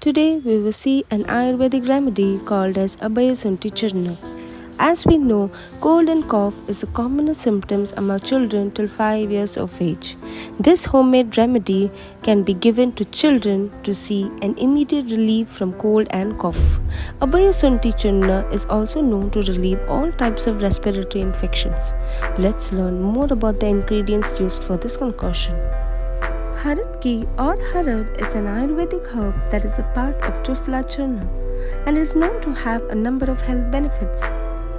Today we will see an Ayurvedic remedy called as Abhyasunthi Churna. As we know, cold and cough is the commonest symptoms among children till 5 years of age. This homemade remedy can be given to children to see an immediate relief from cold and cough. Abhyasunthi Churna is also known to relieve all types of respiratory infections. Let's learn more about the ingredients used for this concoction. Harad Ki or Harad is an Ayurvedic herb that is a part of Triphala Churna and is known to have a number of health benefits.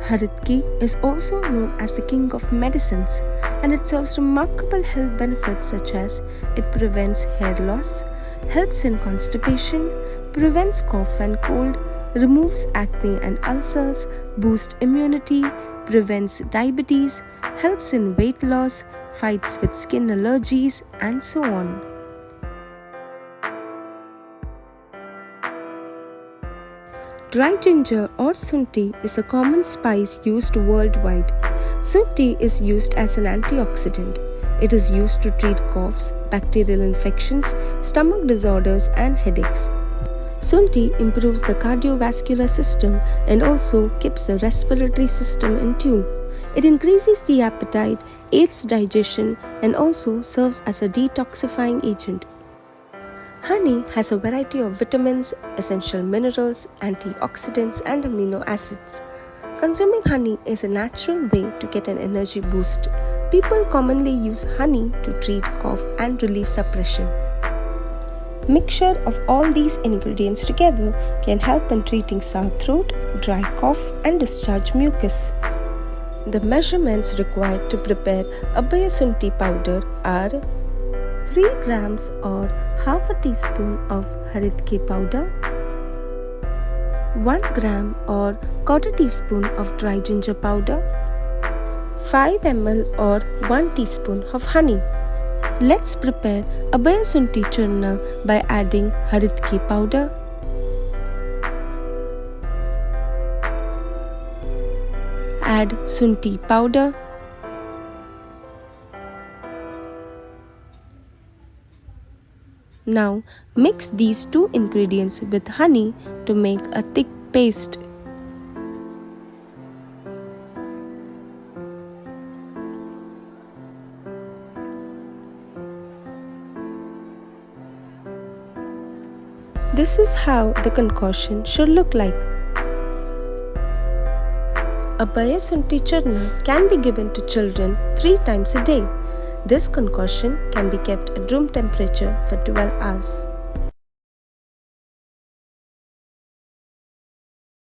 Harad Ki is also known as the king of medicines and it serves remarkable health benefits such as it prevents hair loss, helps in constipation, prevents cough and cold, removes acne and ulcers, boosts immunity, prevents diabetes, helps in weight loss, fights with skin allergies, and so on. Dry ginger or sunti is a common spice used worldwide. Sunti is used as an antioxidant. It is used to treat coughs, bacterial infections, stomach disorders, and headaches. Sunti improves the cardiovascular system and also keeps the respiratory system in tune. It increases the appetite, aids digestion, and also serves as a detoxifying agent. Honey has a variety of vitamins, essential minerals, antioxidants, and amino acids. Consuming honey is a natural way to get an energy boost. People commonly use honey to treat cough and relieve suppression. Mixture of all these ingredients together can help in treating sore throat, dry cough, and discharge mucus. The measurements required to prepare Abhyasunthi powder are 3 grams or half a teaspoon of Harad Ki powder, 1 gram or quarter teaspoon of dry ginger powder, 5 ml or 1 teaspoon of honey. Let's prepare Abhyasunthi Churna by adding Harad Ki powder, add sunti powder, now mix these two ingredients with honey to make a thick paste. This is how the concoction should look like. Abhyasunthi Churna can be given to children 3 times a day. This concoction can be kept at room temperature for 12 hours.